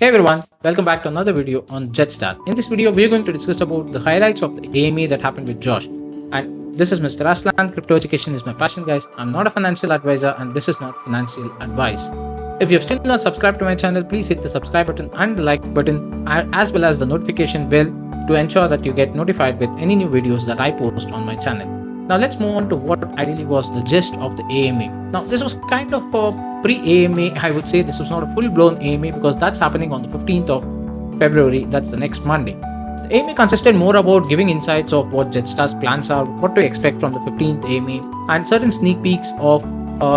Hey everyone, welcome back to another video on Jedstar. In this video, we are going to discuss about the highlights of the AMA that happened with Josh. And this is Mr. Aslan. Crypto education is my passion, guys. I'm not a financial advisor and this is not financial advice. If you have still not subscribed to my channel, please hit the subscribe button and the like button as well as the notification bell to ensure that you get notified with any new videos that I post on my channel. Now let's move on to what ideally was the gist of the AMA. Now this was kind of a pre-AMA, I would say. This was not a full-blown AMA because that's happening on the 15th of February, that's the next Monday. The AMA consisted more about giving insights of what Jedstar's plans are, what to expect from the 15th AMA, and certain sneak peeks of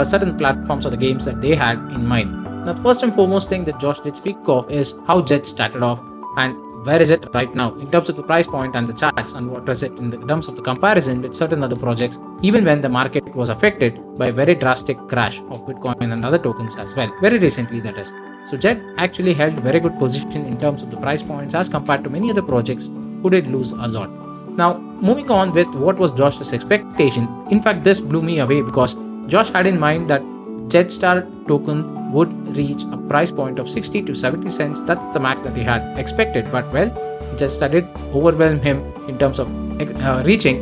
certain platforms or the games that they had in mind. Now the first and foremost thing that Josh did speak of is how Jet started off and where is it right now in terms of the price point and the charts, and what is it in terms of the comparison with certain other projects, even when the market was affected by a very drastic crash of Bitcoin and other tokens as well, very recently that is. So Jet actually held very good position in terms of the price points as compared to many other projects who did lose a lot. Now moving on with what was Josh's expectation, in fact this blew me away because Josh had in mind that Jedstar token would reach a price point of 60 to 70 cents. That's the max that he had expected, but well, Jedstar did overwhelm him in terms of reaching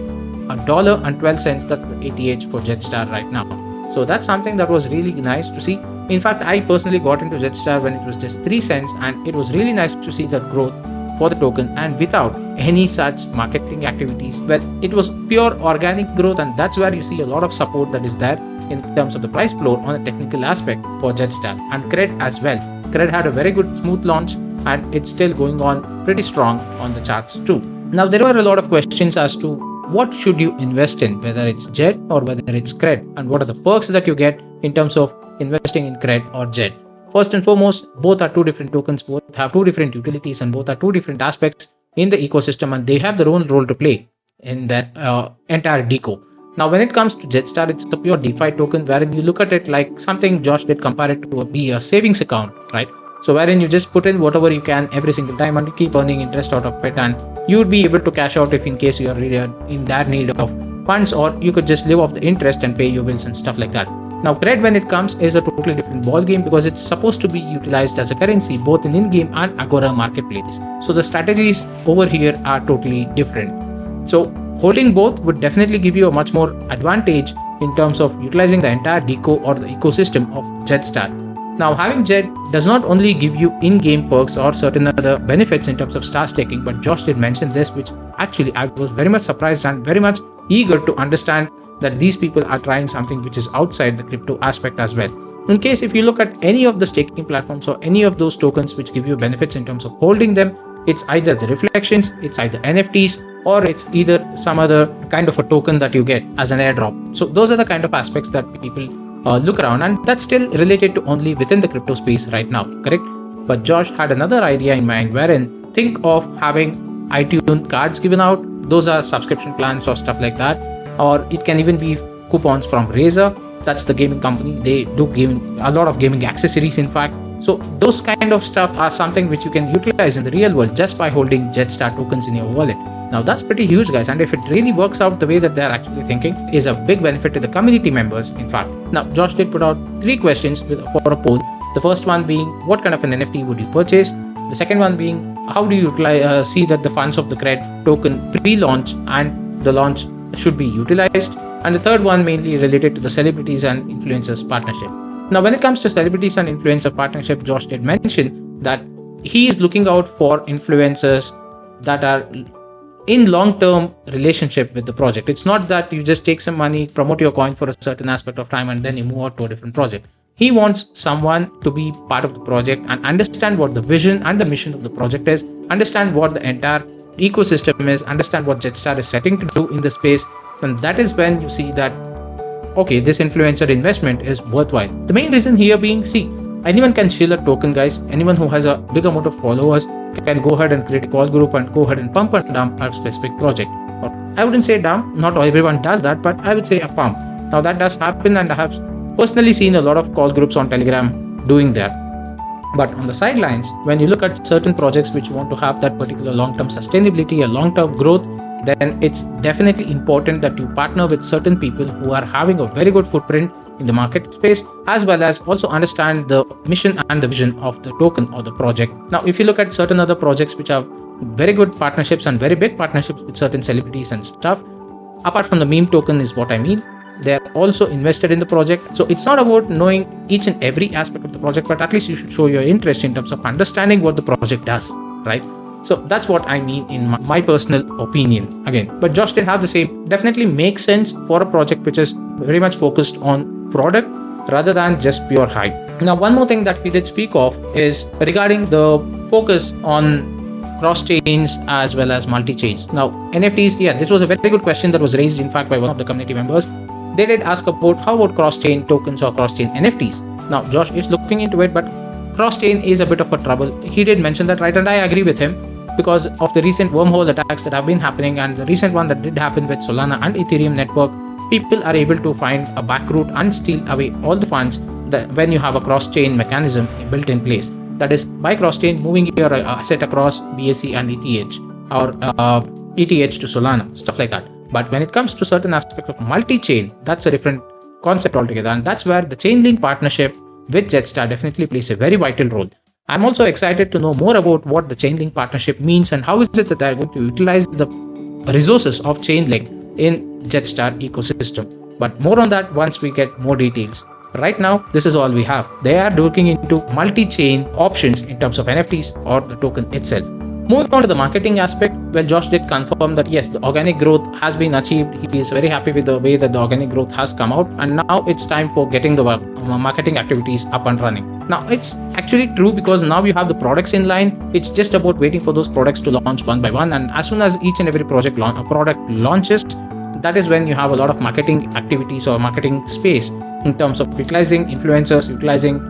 $1.12. That's the ATH for Jedstar right now. So that's something that was really nice to see. In fact, I personally got into Jedstar when it was just 3 cents, and it was really nice to see that growth for the token and without any such marketing activities. Well, it was pure organic growth, and that's where you see a lot of support that is there in terms of the price floor on a technical aspect for Jedstar, and Cred as well. Cred had a very good smooth launch and it's still going on pretty strong on the charts too. Now there were a lot of questions as to what should you invest in, whether it's Jed or whether it's Cred, and what are the perks that you get in terms of investing in Cred or Jed. First and foremost, both are two different tokens, both have two different utilities, and both are two different aspects in the ecosystem, and they have their own role to play in the entire deco. Now when it comes to Jedstar, it's a pure DeFi token wherein you look at it like something Josh did compare it to be a savings account, right? So wherein you just put in whatever you can every single time and you keep earning interest out of it, and you would be able to cash out if in case you are really in that need of funds, or you could just live off the interest and pay your bills and stuff like that. Now Cred, when it comes, is a totally different ball game because it's supposed to be utilized as a currency both in-game and Agora marketplace. So the strategies over here are totally different. So holding both would definitely give you a much more advantage in terms of utilizing the entire deco or the ecosystem of Jedstar. Now having Jed does not only give you in-game perks or certain other benefits in terms of star staking, but Josh did mention this, which actually I was very much surprised and very much eager to understand that these people are trying something which is outside the crypto aspect as well. In case if you look at any of the staking platforms or any of those tokens which give you benefits in terms of holding them, it's either the reflections, it's either NFTs, or it's either some other kind of a token that you get as an airdrop. So those are the kind of aspects that people look around, and that's still related to only within the crypto space right now, correct? But Josh had another idea in mind wherein think of having iTunes cards given out. Those are subscription plans or stuff like that, or it can even be coupons from Razer. That's the gaming company. They do a lot of gaming accessories in fact. So those kind of stuff are something which you can utilize in the real world just by holding Jedstar tokens in your wallet. Now that's pretty huge, guys, and if it really works out the way that they're actually thinking, is a big benefit to the community members in fact. Now Josh did put out 3 questions for a poll. The first one being, what kind of an NFT would you purchase? The second one being, how do you see that the funds of the Cred token pre-launch and the launch should be utilized? And the third one mainly related to the celebrities and influencers partnership. Now when it comes to celebrities and influencer partnership, Josh did mention that he is looking out for influencers that are in long-term relationship with the project. It's not that you just take some money, promote your coin for a certain aspect of time, and then you move out to a different project. He wants someone to be part of the project and understand what the vision and the mission of the project is, understand what the entire ecosystem is, understand what Jedstar is setting to do in the space, and that is when you see that okay, this influencer investment is worthwhile. The main reason here being, see, anyone can shill a token, guys. Anyone who has a big amount of followers can go ahead and create a call group and go ahead and pump and dump a specific project. Or I wouldn't say dump, not everyone does that, but I would say a pump. Now that does happen, and I have personally seen a lot of call groups on Telegram doing that. But on the sidelines, when you look at certain projects which you want to have that particular long-term sustainability, a long-term growth, then it's definitely important that you partner with certain people who are having a very good footprint in the market space, as well as also understand the mission and the vision of the token or the project. Now, if you look at certain other projects which have very good partnerships and very big partnerships with certain celebrities and stuff, apart from the meme token is what I mean, they're also invested in the project. So it's not about knowing each and every aspect of the project, but at least you should show your interest in terms of understanding what the project does, right? So that's what I mean in my personal opinion again. But Josh did have the same. Definitely makes sense for a project which is very much focused on product rather than just pure hype. Now, one more thing that he did speak of is regarding the focus on cross-chains as well as multi-chains. Now, NFTs, yeah, this was a very good question that was raised, in fact, by one of the community members. They did ask about how about cross-chain tokens or cross-chain NFTs. Now, Josh is looking into it, but cross-chain is a bit of a trouble. He did mention that, right, and I agree with him because of the recent wormhole attacks that have been happening and the recent one that did happen with Solana and Ethereum network. People are able to find a backroot and steal away all the funds that when you have a cross-chain mechanism built in place. That is, by cross-chain, moving your asset across BSC and ETH or ETH to Solana, stuff like that. But when it comes to certain aspects of multi-chain, that's a different concept altogether. And that's where the Chainlink partnership with Jedstar definitely plays a very vital role. I'm also excited to know more about what the Chainlink partnership means and how is it that they're going to utilize the resources of Chainlink in Jedstar ecosystem. But more on that once we get more details. Right now, this is all we have. They are looking into multi-chain options in terms of NFTs or the token itself. Moving on to the marketing aspect, well, Josh did confirm that yes, the organic growth has been achieved. He is very happy with the way that the organic growth has come out, and now it's time for getting the marketing activities up and running. Now, it's actually true because now you have the products in line. It's just about waiting for those products to launch one by one, and as soon as each and every product launches, that is when you have a lot of marketing activities or marketing space in terms of utilizing influencers, utilizing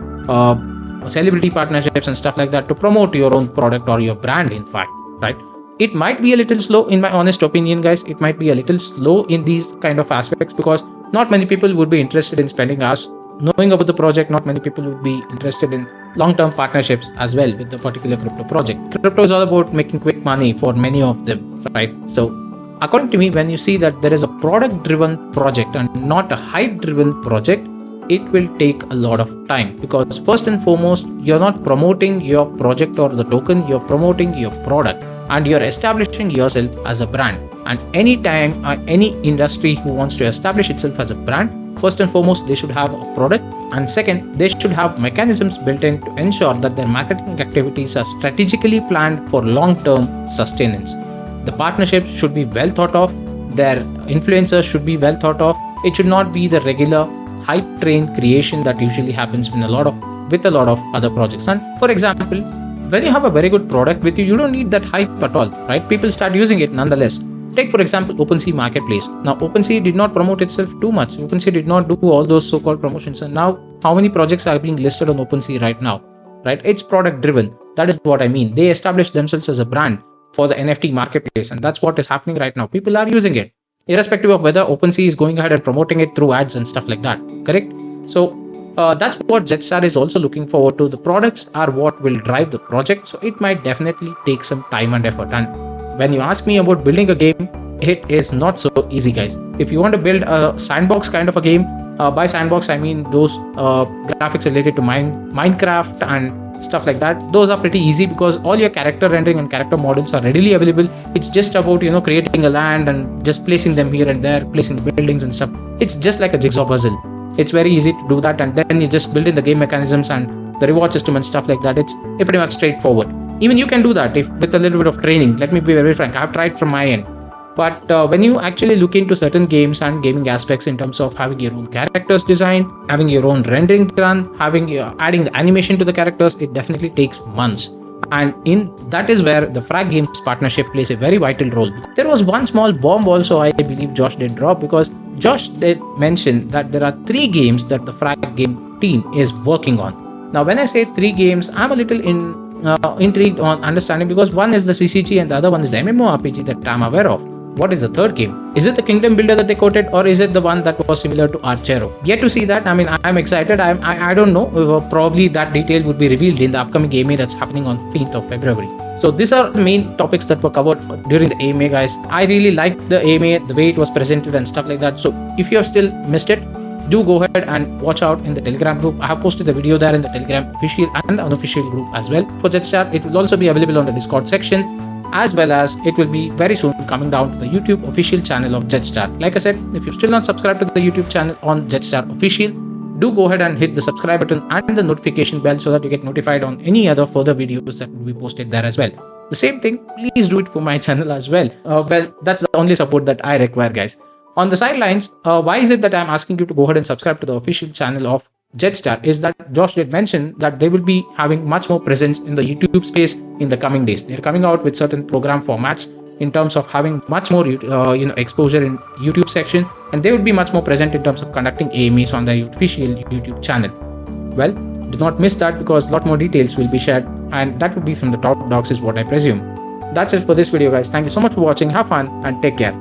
celebrity partnerships and stuff like that to promote your own product or your brand, in fact, right? It might be a little slow, in my honest opinion, guys. It might be a little slow in these kind of aspects because not many people would be interested in spending hours knowing about the project. Not many people would be interested in long-term partnerships as well with the particular crypto project. Crypto is all about making quick money for many of them, right? So according to me, when you see that there is a product-driven project and not a hype-driven project, it will take a lot of time because first and foremost, you're not promoting your project or the token, you're promoting your product and you're establishing yourself as a brand. And anytime any industry who wants to establish itself as a brand, first and foremost, they should have a product, and second, they should have mechanisms built in to ensure that their marketing activities are strategically planned for long-term sustenance. The partnerships should be well thought of, their influencers should be well thought of. It should not be the regular hype train creation that usually happens with a lot of other projects. And for example, when you have a very good product with you, you don't need that hype at all, right? People start using it nonetheless. Take for example OpenSea Marketplace. Now OpenSea did not promote itself too much. OpenSea did not do all those so-called promotions, and now how many projects are being listed on OpenSea right now, right? It's product driven. That is what I mean. They established themselves as a brand for the NFT marketplace, and that's what is happening right now. People are using it, irrespective of whether OpenSea is going ahead and promoting it through ads and stuff like that, correct? So that's what Jedstar is also looking forward to. The products are what will drive the project, so it might definitely take some time and effort. And when you ask me about building a game, it is not so easy, guys. If you want to build a sandbox kind of a game, by sandbox I mean those graphics related to Minecraft and stuff like that, those are pretty easy because all your character rendering and character models are readily available. It's just about creating a land and just placing them here and there, placing buildings and stuff. It's just like a jigsaw puzzle. It's very easy to do that, and then you just build in the game mechanisms and the reward system and stuff like that. It's pretty much straightforward. Even you can do that if with a little bit of training. Let me be very frank, I've tried from my end. But when you actually look into certain games and gaming aspects in terms of having your own characters designed, having your own rendering done, adding the animation to the characters, it definitely takes months. And that is where the Frag Games partnership plays a very vital role. There was one small bomb also I believe Josh did drop, because Josh did mention that there are 3 games that the Frag Game team is working on. Now when I say 3 games, I'm a little intrigued on understanding, because one is the CCG and the other one is the MMORPG that I'm aware of. What is the third game? Is it the Kingdom Builder that they quoted, or is it the one that was similar to Archero? Yet to see that. I mean, I'm excited. I don't know. Probably that detail would be revealed in the upcoming AMA that's happening on 15th of February. So these are the main topics that were covered during the AMA, guys. I really liked the AMA, the way it was presented and stuff like that. So if you have still missed it, do go ahead and watch out in the Telegram group. I have posted the video there in the Telegram official and the unofficial group as well for Jedstar. It will also be available on the Discord section, as well as it will be very soon coming down to the YouTube official channel of Jedstar. Like I said, if you're still not subscribed to the YouTube channel on Jedstar official, do go ahead and hit the subscribe button and the notification bell so that you get notified on any other further videos that will be posted there as well. The same thing, please do it for my channel as well. That's the only support that I require, guys. On the sidelines, why is it that I'm asking you to go ahead and subscribe to the official channel of Jedstar is that Josh did mention that they will be having much more presence in the YouTube space in the coming days. They're coming out with certain program formats in terms of having much more exposure in YouTube section, and they would be much more present in terms of conducting AMAs on their official YouTube channel. Well, do not miss that, because a lot more details will be shared, and that would be from the top dogs is what I presume. That's it for this video, guys. Thank you so much for watching. Have fun and take care.